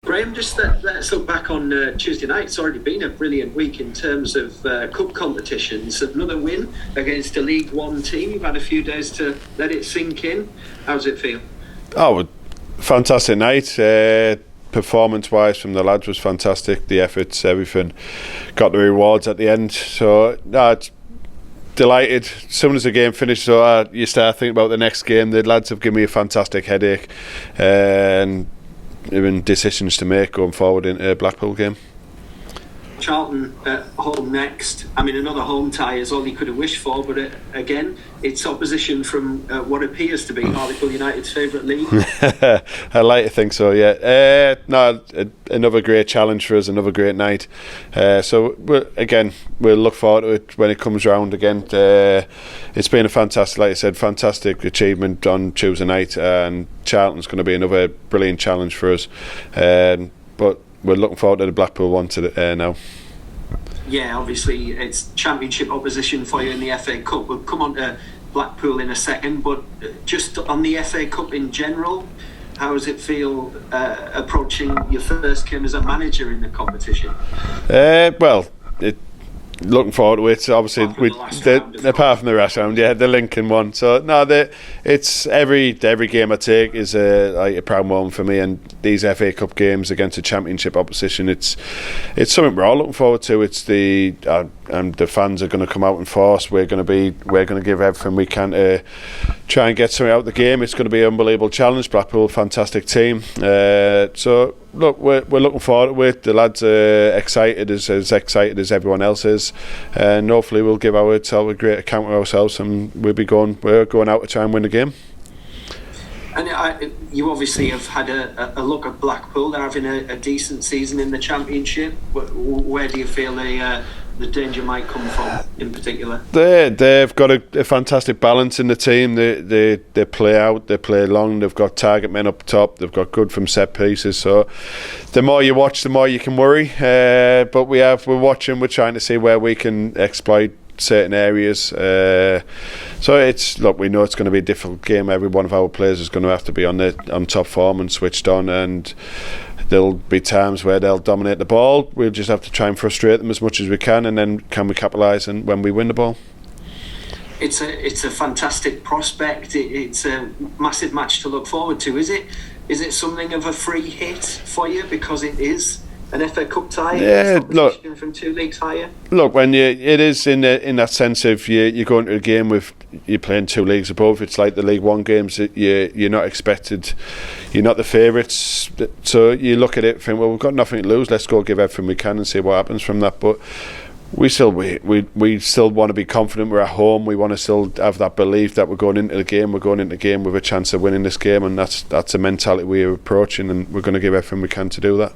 Graeme, just let's look back on Tuesday night. It's already been a brilliant week in terms of cup competitions. Another win against a League One team. You've had a few days to let it sink in. How does it feel? Oh, fantastic night. Performance-wise from the lads was fantastic. The efforts, everything. Got the rewards at the end. So, it's delighted. As soon as the game finished, you start thinking about the next game. The lads have given me a fantastic headache. And even decisions to make going forward into a Blackpool game. Charlton at home next. I mean, another home tie is all you could have wished for, but again, it's opposition from what appears to be Hartlepool United's favourite league. I like to think so, yeah. Another great challenge for us, another great night. So we'll look forward to it when it comes round again. It's been a fantastic, like I said, fantastic achievement on Tuesday night, and Charlton's going to be another brilliant challenge for us. But we're looking forward to the Blackpool one now. Yeah, obviously it's championship opposition for you in the FA Cup. We'll come on to Blackpool in a second, but just on the FA Cup in general, how does it feel approaching your first game as a manager in the competition? Looking forward to it. Obviously, apart from the last round, the Lincoln one. So it's every game I take is a proud moment for me. And these FA Cup games against a championship opposition, it's something we're all looking forward to. It's the fans are going to come out in force. We're going to give everything we can to try and get something out of the game. It's going to be an unbelievable challenge. Blackpool, fantastic team. So look, we're looking forward to it. The lads are excited as excited as everyone else is, and hopefully we'll give ourselves a great account of ourselves, and we're going out to try and win the game. And you obviously have had a look at Blackpool. They're having a decent season in the Championship. Where do you feel the danger might come from in particular? They've got a fantastic balance in the team. They play out, they play long. They've got target men up top. They've got good from set pieces. So the more you watch, the more you can worry. But we're watching. We're trying to see where we can exploit certain areas. We know it's going to be a difficult game. Every one of our players is going to have to be on top form and switched on, and there'll be times where they'll dominate the ball. We'll just have to try and frustrate them as much as we can, and then can we capitalise when we win the ball. It's a fantastic prospect. It's a massive match to look forward to. Is it something of a free hit for you because it is an FA Cup tie? Yeah, look, from two leagues higher. Look, when it is in that sense of you go into a game with you're playing two leagues above. It's like the League One games. You're not expected. You're not the favourites. So you look at it and think, well, we've got nothing to lose. Let's go give everything we can and see what happens from that. But we still want to be confident. We're at home. We want to still have that belief that we're going into the game. We're going into the game with a chance of winning this game, and that's a mentality we're approaching, and we're going to give everything we can to do that.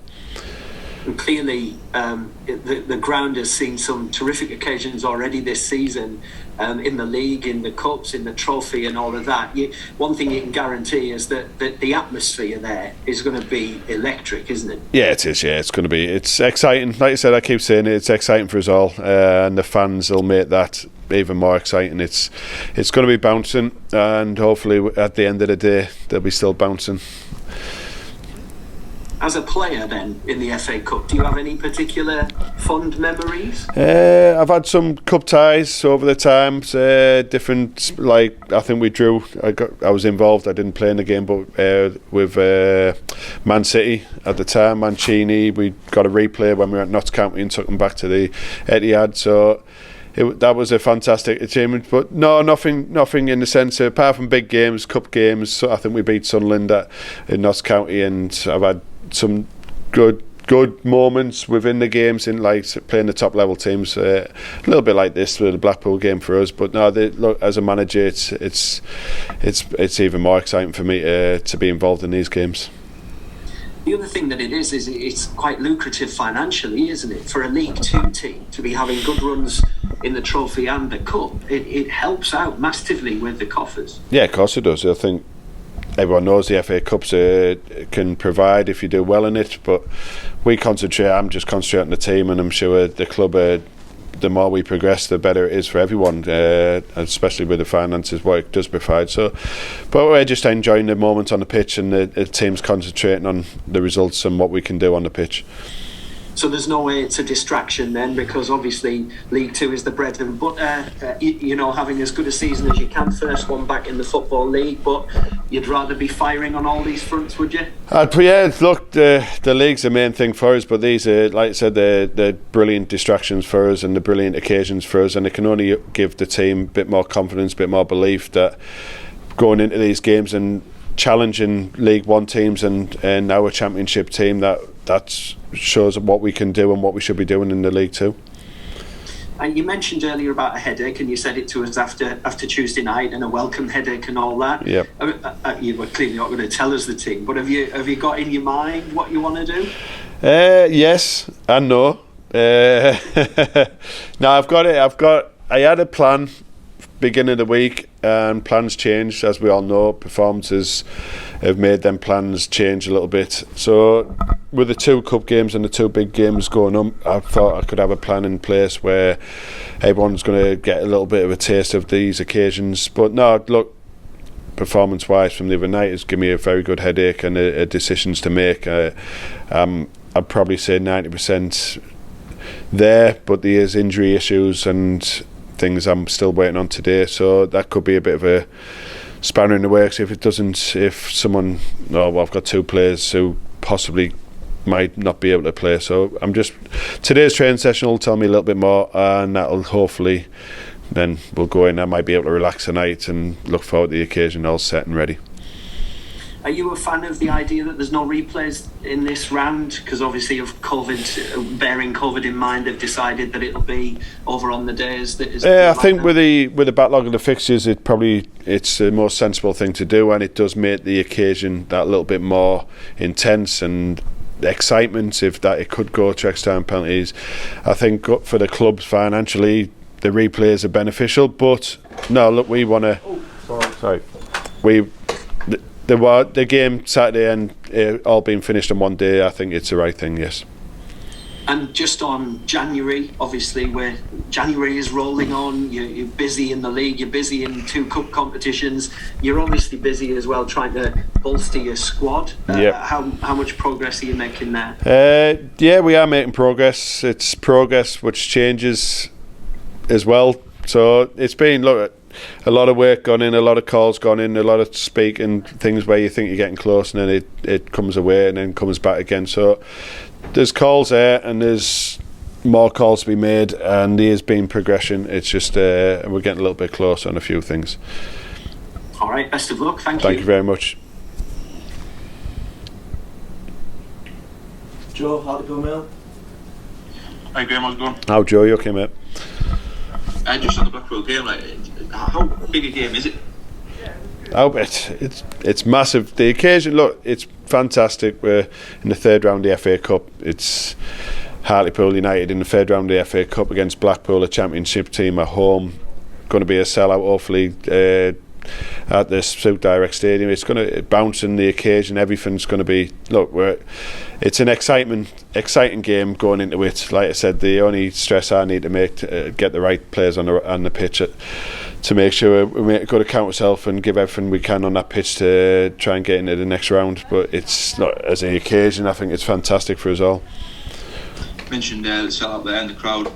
And clearly, the ground has seen some terrific occasions already this season, in the league, in the cups, in the trophy, and all of that. One thing you can guarantee is that the atmosphere there is going to be electric, isn't it? Yeah, it is. Yeah, it's going to be. It's exciting. Like I said, I keep saying it's exciting for us all, and the fans will make that even more exciting. It's going to be bouncing, and hopefully at the end of the day, they'll be still bouncing. As a player then in the FA Cup, do you have any particular fond memories? I've had some cup ties over the times, different, like I think we drew. I was involved, I didn't play in the game, but with Man City at the time, Mancini, we got a replay when we were at Notts County and took them back to the Etihad, so that was a fantastic achievement. But no, nothing in the sense of, apart from big games, cup games. So I think we beat Sunderland in Notts County, and I've had some good moments within the games in like playing the top level teams. A little bit like this with the Blackpool game for us. But no, look, as a manager, it's even more exciting for me to be involved in these games. The other thing that it is it's quite lucrative financially, isn't it? For a League Two team to be having good runs in the trophy and the cup, it helps out massively with the coffers. Yeah, of course it does. I think everyone knows the FA Cups can provide if you do well in it, but I'm just concentrating on the team, and I'm sure the club are the more we progress, the better it is for everyone, especially with the finances what it does provide. So, but we're just enjoying the moment on the pitch, and the team's concentrating on the results and what we can do on the pitch. So there's no way it's a distraction then, because obviously League Two is the bread and butter. Having as good a season as you can, first one back in the Football League, but you'd rather be firing on all these fronts, would you? Look, the league's the main thing for us, but these are, like I said, they're brilliant distractions for us and the brilliant occasions for us, and it can only give the team a bit more confidence, a bit more belief that going into these games and challenging League One teams and our Championship team, that shows what we can do and what we should be doing in the League Two. And you mentioned earlier about a headache, and you said it to us after Tuesday night, and a welcome headache and all that. Yep. You were clearly not going to tell us the team, but have you got in your mind what you want to do? Yes and no. No, I've got it. I had a plan beginning of the week, and plans changed, as we all know. Performances have made them plans change a little bit. So with the 2 cup games and the 2 big games going on, I thought I could have a plan in place where everyone's going to get a little bit of a taste of these occasions. But no, look, performance wise from the other night has given me a very good headache and decisions to make. I'd probably say 90% there, but there's injury issues and things I'm still waiting on today, so that could be a bit of a spanner in the works if someone, I've got 2 players who possibly might not be able to play. So today's training session will tell me a little bit more, and that'll hopefully, then we'll go in. I might be able to relax tonight and look forward to the occasion all set and ready. Are you a fan of the idea that there's no replays in this round? Because obviously of COVID, bearing COVID in mind, they've decided that it'll be over on the days that is. I think with the backlog of the fixtures, it's the most sensible thing to do, and it does make the occasion that little bit more intense and excitement if that it could go to extra time penalties. I think for the clubs financially, the replays are beneficial, but no, look, we want to. The game Saturday and all being finished on one day, I think it's the right thing, yes. And just on January, obviously, where January is rolling on, you're busy in the league, you're busy in 2 cup competitions, you're obviously busy as well trying to bolster your squad. Yep. How much progress are you making there? Yeah, we are making progress. It's progress which changes as well. So it's been, look, a lot of work gone in, a lot of calls gone in, a lot of speaking things where you think you're getting close, and then it comes away and then comes back again. So there's calls there, and there's more calls to be made, and there's been progression. It's just we're getting a little bit closer on a few things. All right, best of luck. Thank you. Thank you very much. Joe, Hartlepool Mail. Hi Graeme, how's it going? How, Joe? You okay, mate? Just on the Blackpool game, how big a game is it? It's massive. The occasion, look, it's fantastic. We're in the 3rd round of the FA Cup. It's Hartlepool United in the 3rd round of the FA Cup against Blackpool, a Championship team at home. Going to be a sellout, hopefully, at the Suit Direct Stadium. It's going to bounce in the occasion. Everything's going to be, look, it's an exciting game going into it. Like I said, the only stress I need to make to get the right players on the pitch to make sure we make a good account of ourselves and give everything we can on that pitch to try and get into the next round. But it's not, as an occasion, I think it's fantastic for us all. You mentioned the sellout there and the crowd.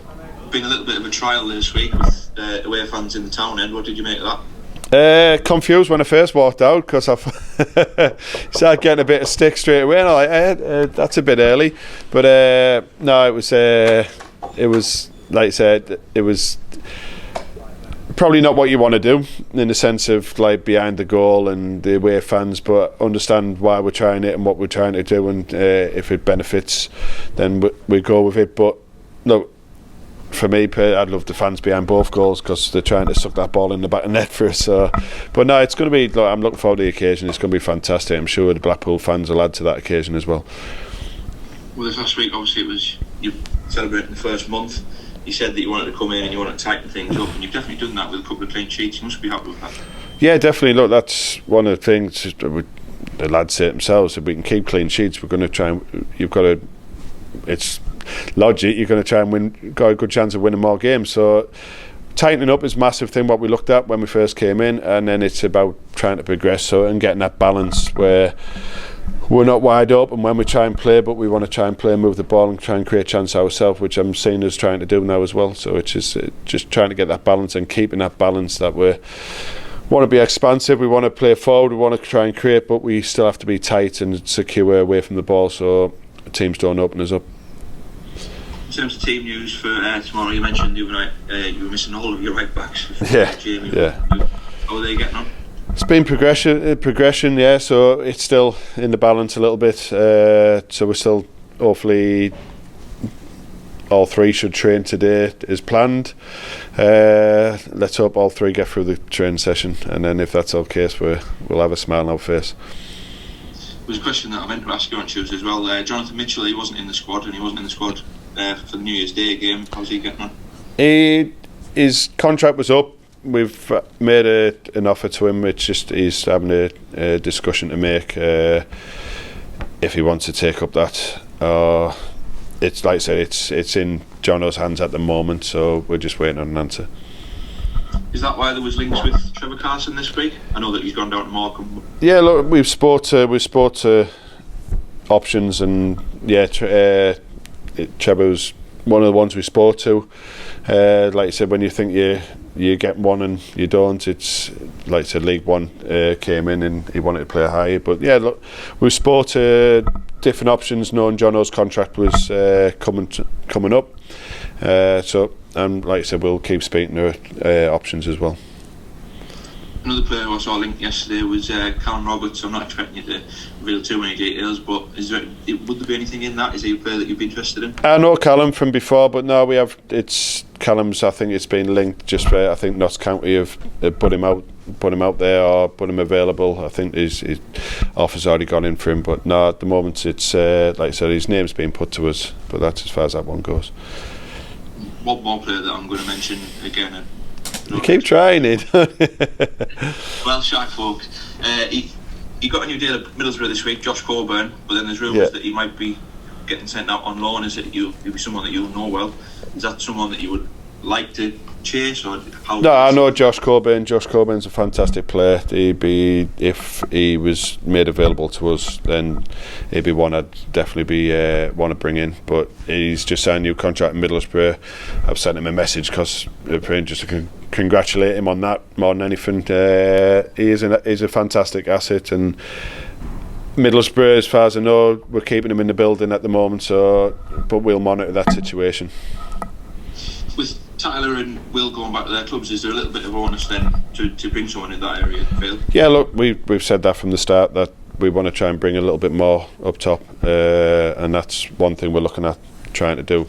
Been a little bit of a trial this week with away fans in the town end. What did you make of that? Confused when I first walked out, because I started getting a bit of stick straight away, and I'm like, that's a bit early. But no, it was like I said, it was probably not what you want to do in the sense of like behind the goal and the away fans, but understand why we're trying it and what we're trying to do, and if it benefits, then we go with it. But look, for me, I'd love the fans behind both goals because they're trying to suck that ball in the back of the net for us. But no, it's going to be. Look, I'm looking forward to the occasion. It's going to be fantastic. I'm sure the Blackpool fans will add to that occasion as well. Well, this last week, obviously, it was you celebrating the first month. You said that you wanted to come in and you wanted to tighten things up, and you've definitely done that with a couple of clean sheets. You must be happy with that. Yeah, definitely. Look, that's one of the things. The lads say it themselves. If we can keep clean sheets, we're going to try. And you've got to. It's logic, you're going to try and win. Got a good chance of winning more games. So tightening up is a massive thing. What we looked at when we first came in, and then it's about trying to progress. And getting that balance where we're not wide open when we try and play, but we want to try and play, move the ball, and try and create chance ourselves, which I'm seeing us trying to do now as well. So it's just trying to get that balance and keeping that balance that we want to be expansive, we want to play forward, we want to try and create, but we still have to be tight and secure away from the ball so teams don't open us up. In terms of team news for tomorrow, you mentioned the other night you were missing all of your right backs. Jamie, how are they getting on? It's been progression, yeah. So it's still in the balance a little bit. So we're still, hopefully, all three should train today as planned. Let's hope all three get through the training session, and then if that's all the case, we'll have a smile on our face. There's a question that I meant to ask you on Tuesday as well. Jonathan Mitchell, he wasn't in the squad, and he wasn't in the squad for the New Year's Day game. How's he getting on? His contract was up. We've made an offer to him. It's just he's having a discussion to make if he wants to take up that. It's like I said, it's in Jono's hands at the moment, so we're just waiting on an answer. Is that why there was links with Trevor Carson this week? I know that he's gone down to Morecambe. Yeah, look, we've spoke to options, and yeah, Trevor's one of the ones we spoke to. Like I said, when you think you get one and you don't, it's like I said, League One came in and he wanted to play higher. But yeah, look, we spoke to different options, knowing Jono's contract was coming up. So, and like I said, we'll keep speaking to options as well. Another player who I saw linked yesterday was Callum Roberts. I'm not expecting you to reveal too many details, but would there be anything in that? Is he a player that you'd be interested in? I know Callum from before, but no, it's Callum's. I think it's been linked just for, I think Notts County have put him out there or put him available. I think his offer's already gone in for him, but no, at the moment it's like I said, his name's been put to us, but that's as far as that one goes. One more player that I'm going to mention again. You keep trying it. Well, shy folk. He got a new deal at Middlesbrough this week, Josh Coburn, but then there's rumours that he might be getting sent out on loan. Is it you'll be someone that you'll know well? Is that someone that you would like to chase, or how? No, I know Josh Coburn. Josh Coburn's a fantastic player. He'd be, if he was made available to us, then he'd be one I'd definitely be want to bring in. But he's just signed a new contract in Middlesbrough. I've sent him a message because just to congratulate him on that more than anything. He's a fantastic asset, and Middlesbrough, as far as I know, we're keeping him in the building at the moment. So, but we'll monitor that situation. With Tyler and Will going back to their clubs, is there a little bit of onus then to bring someone in that area, Phil? Yeah, look, we've said that from the start, that we want to try and bring a little bit more up top, and that's one thing we're looking at trying to do.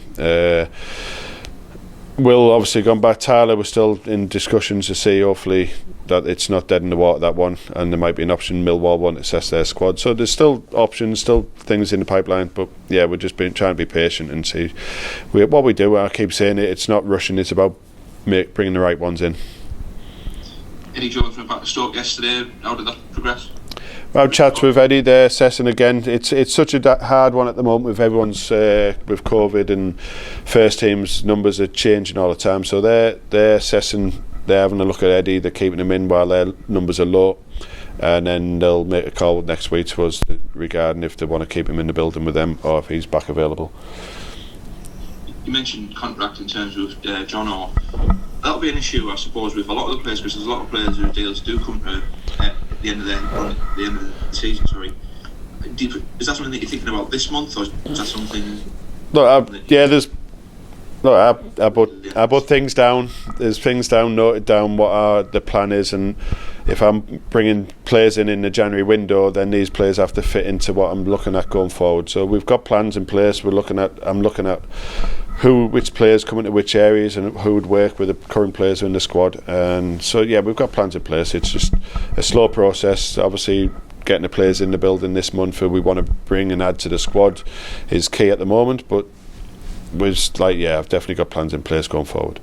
Will obviously gone back. Tyler, we're still in discussions to see, hopefully, that it's not dead in the water, that one, and there might be an option Millwall want to assess their squad. So there's still options, still things in the pipeline, but yeah, we're just trying to be patient and see what we do. I keep saying it's not rushing, it's about bringing the right ones in. Eddie Jones went back to Stoke yesterday. How did that progress? Well, chats with Eddie, they're assessing again. It's such a hard one at the moment with everyone's with COVID, and first team's numbers are changing all the time. So they're assessing. They're having a look at Eddie. They're keeping him in while their numbers are low, and then they'll make a call next week to us regarding if they want to keep him in the building with them or if he's back available. You mentioned contract in terms of Jono. That'll be an issue, I suppose, with a lot of the players, because there's a lot of players whose deals do come to the end of the season. Sorry, is that something that you're thinking about this month, or is that something? Look, I put things down. There's things down, noted down what the plan is, and if I'm bringing players in the January window, then these players have to fit into what I'm looking at going forward. So we've got plans in place. I'm looking at which players come into which areas and who would work with the current players in the squad. And so yeah, we've got plans in place. It's just a slow process. Obviously, getting the players in the building this month who we want to bring and add to the squad is key at the moment. But I've definitely got plans in place going forward.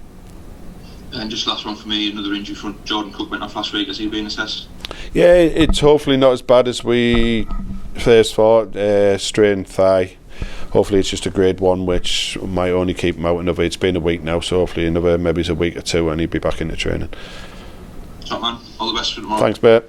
And just last one for me, another injury front. Jordan Cook went off last week. Has he been assessed? Yeah, it's hopefully not as bad as we first thought. Strained thigh. hopefully it's just a grade 1, which might only keep him out another. It's been a week now, so hopefully another maybe it's a week or two and he'll be back into training. Top man, all the best for tomorrow. Thanks, mate.